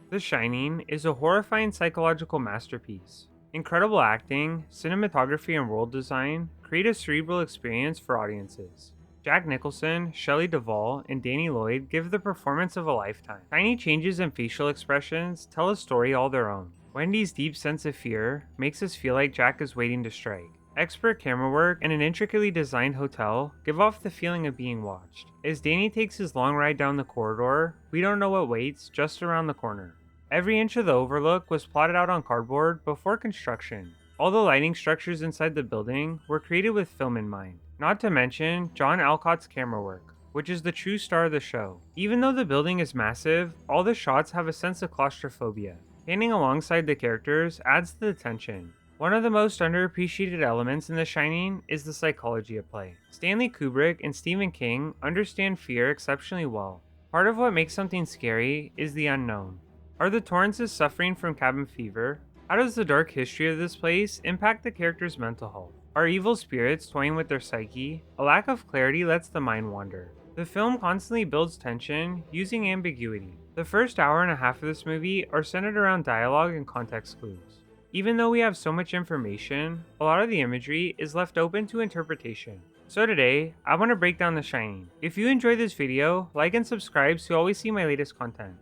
The Shining is a horrifying psychological masterpiece. Incredible acting, cinematography, and world design create a cerebral experience for audiences. Jack Nicholson, Shelley Duvall, and Danny Lloyd give the performance of a lifetime. Tiny changes in facial expressions tell a story all their own. Wendy's deep sense of fear makes us feel like Jack is waiting to strike. Expert camera work and an intricately designed hotel give off the feeling of being watched. As Danny takes his long ride down the corridor, we don't know what waits just around the corner. Every inch of the Overlook was plotted out on cardboard before construction. All the lighting structures inside the building were created with film in mind. Not to mention John Alcott's camera work, which is the true star of the show. Even though the building is massive, all the shots have a sense of claustrophobia. Standing alongside the characters adds to the tension. One of the most underappreciated elements in The Shining is the psychology at play. Stanley Kubrick and Stephen King understand fear exceptionally well. Part of what makes something scary is the unknown. Are the Torrances suffering from cabin fever? How does the dark history of this place impact the character's mental health? Are evil spirits toying with their psyche? A lack of clarity lets the mind wander. The film constantly builds tension using ambiguity. The first hour and a half of this movie are centered around dialogue and context clues. Even though we have so much information, a lot of the imagery is left open to interpretation. So today, I want to break down The Shining. If you enjoyed this video, like and subscribe so you always see my latest content.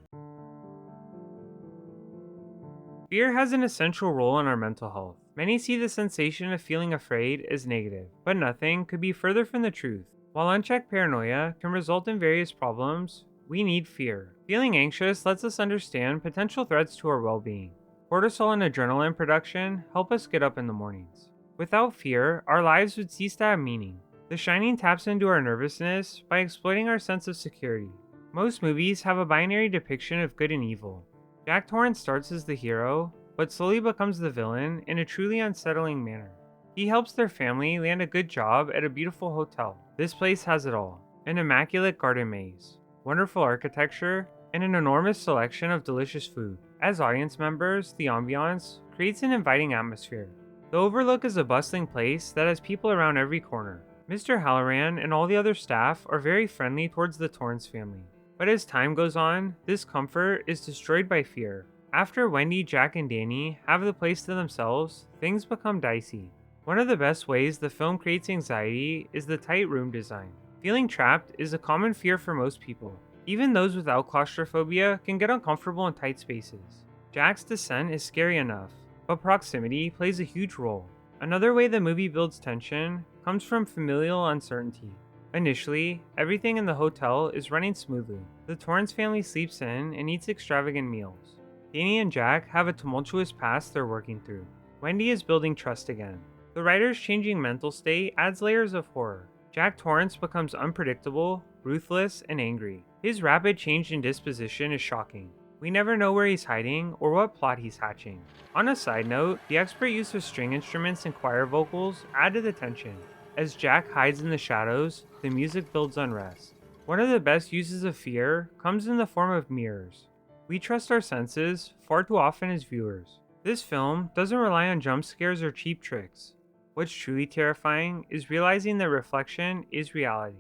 Fear has an essential role in our mental health. Many see the sensation of feeling afraid as negative, but nothing could be further from the truth. While unchecked paranoia can result in various problems, we need fear. Feeling anxious lets us understand potential threats to our well-being. Cortisol and adrenaline production help us get up in the mornings. Without fear, our lives would cease to have meaning. The Shining taps into our nervousness by exploiting our sense of security. Most movies have a binary depiction of good and evil. Jack Torrance starts as the hero, but slowly becomes the villain in a truly unsettling manner. He helps their family land a good job at a beautiful hotel. This place has it all: an immaculate garden maze, wonderful architecture, and an enormous selection of delicious food. As audience members, the ambiance creates an inviting atmosphere. The Overlook is a bustling place that has people around every corner. Mr. Halloran and all the other staff are very friendly towards the Torrance family. But as time goes on, this comfort is destroyed by fear. After Wendy, Jack, and Danny have the place to themselves, things become dicey. One of the best ways the film creates anxiety is the tight room design. Feeling trapped is a common fear for most people. Even those without claustrophobia can get uncomfortable in tight spaces. Jack's descent is scary enough, but proximity plays a huge role. Another way the movie builds tension comes from familial uncertainty. Initially, everything in the hotel is running smoothly. The Torrance family sleeps in and eats extravagant meals. Danny and Jack have a tumultuous past they're working through. Wendy is building trust again. The writer's changing mental state adds layers of horror. Jack Torrance becomes unpredictable, ruthless, and angry. His rapid change in disposition is shocking. We never know where he's hiding or what plot he's hatching. On a side note, the expert use of string instruments and choir vocals add to the tension. As Jack hides in the shadows, the music builds unrest. One of the best uses of fear comes in the form of mirrors. We trust our senses far too often as viewers. This film doesn't rely on jump scares or cheap tricks. What's truly terrifying is realizing that reflection is reality.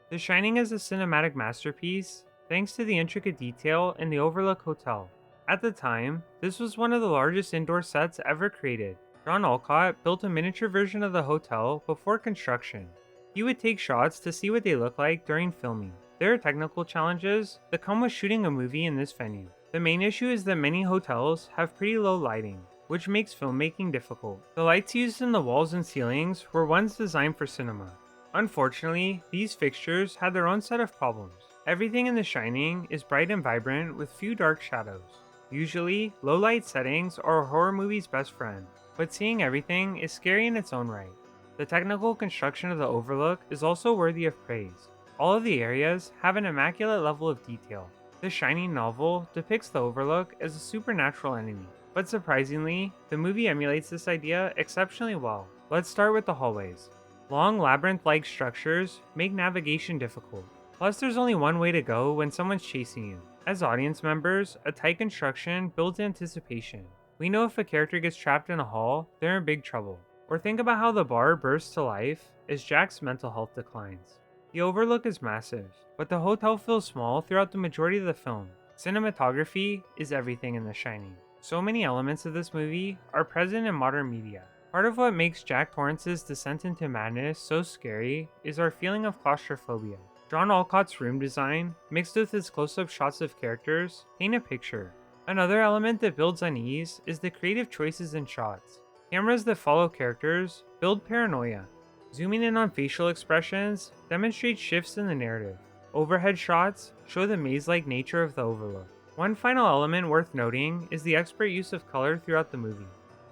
The Shining is a cinematic masterpiece thanks to the intricate detail in the Overlook Hotel. At the time, this was one of the largest indoor sets ever created. John Alcott built a miniature version of the hotel before construction. He would take shots to see what they look like during filming. There are technical challenges that come with shooting a movie in this venue. The main issue is that many hotels have pretty low lighting, which makes filmmaking difficult. The lights used in the walls and ceilings were ones designed for cinema. Unfortunately, these fixtures had their own set of problems. Everything in The Shining is bright and vibrant with few dark shadows. Usually, low light settings are a horror movie's best friend, but seeing everything is scary in its own right. The technical construction of the Overlook is also worthy of praise. All of the areas have an immaculate level of detail. The Shining novel depicts the Overlook as a supernatural enemy, but surprisingly, the movie emulates this idea exceptionally well. Let's start with the hallways. Long labyrinth-like structures make navigation difficult. Plus, there's only one way to go when someone's chasing you. As audience members, a tight construction builds anticipation. We know if a character gets trapped in a hall, they're in big trouble. Or think about how the bar bursts to life as Jack's mental health declines. The Overlook is massive, but the hotel feels small throughout the majority of the film. Cinematography is everything in The Shining. So many elements of this movie are present in modern media. Part of what makes Jack Torrance's descent into madness so scary is our feeling of claustrophobia. John Alcott's room design, mixed with his close-up shots of characters, paint a picture. Another element that builds unease is the creative choices in shots. Cameras that follow characters build paranoia. Zooming in on facial expressions demonstrates shifts in the narrative. Overhead shots show the maze-like nature of the Overlook. One final element worth noting is the expert use of color throughout the movie.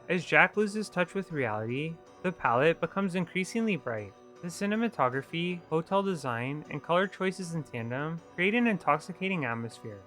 As Jack loses touch with reality, the palette becomes increasingly bright. The cinematography, hotel design, and color choices in tandem create an intoxicating atmosphere.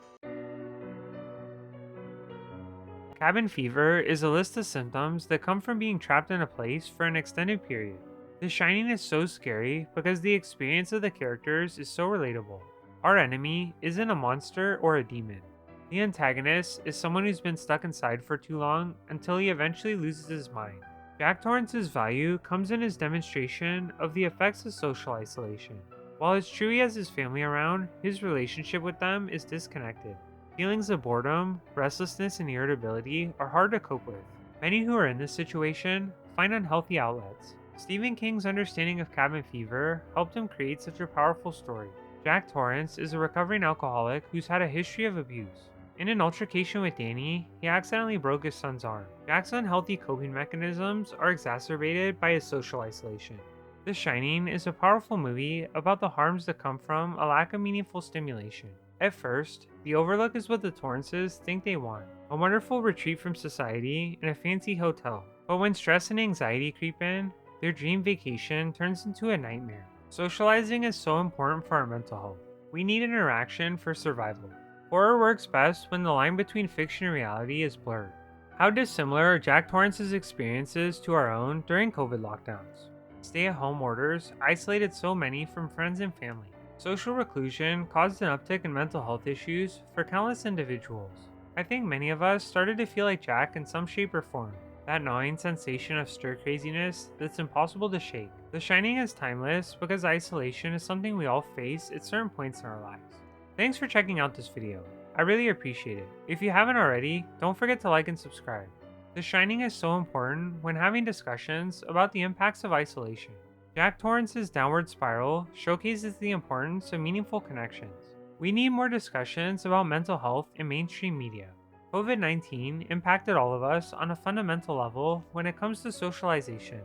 Cabin fever is a list of symptoms that come from being trapped in a place for an extended period. The Shining is so scary because the experience of the characters is so relatable. Our enemy isn't a monster or a demon. The antagonist is someone who's been stuck inside for too long until he eventually loses his mind. Jack Torrance's value comes in his demonstration of the effects of social isolation. While it's true he has his family around, his relationship with them is disconnected. Feelings of boredom, restlessness, and irritability are hard to cope with. Many who are in this situation find unhealthy outlets. Stephen King's understanding of cabin fever helped him create such a powerful story. Jack Torrance is a recovering alcoholic who's had a history of abuse. In an altercation with Danny, he accidentally broke his son's arm. Jack's unhealthy coping mechanisms are exacerbated by his social isolation. The Shining is a powerful movie about the harms that come from a lack of meaningful stimulation. At first, the Overlook is what the Torrances think they want, a wonderful retreat from society in a fancy hotel. But when stress and anxiety creep in, their dream vacation turns into a nightmare. Socializing is so important for our mental health. We need interaction for survival. Horror works best when the line between fiction and reality is blurred. How dissimilar are Jack Torrance's experiences to our own during COVID lockdowns? Stay-at-home orders isolated so many from friends and family. Social reclusion caused an uptick in mental health issues for countless individuals. I think many of us started to feel like Jack in some shape or form. That gnawing sensation of stir craziness that's impossible to shake. The Shining is timeless because isolation is something we all face at certain points in our lives. Thanks for checking out this video. I really appreciate it. If you haven't already, don't forget to like and subscribe. The Shining is so important when having discussions about the impacts of isolation. Jack Torrance's downward spiral showcases the importance of meaningful connections. We need more discussions about mental health in mainstream media. COVID-19 impacted all of us on a fundamental level when it comes to socialization.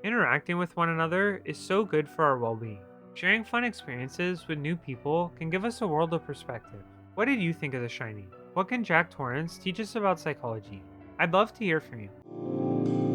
Interacting with one another is so good for our well-being. Sharing fun experiences with new people can give us a world of perspective. What did you think of The Shining? What can Jack Torrance teach us about psychology? I'd love to hear from you.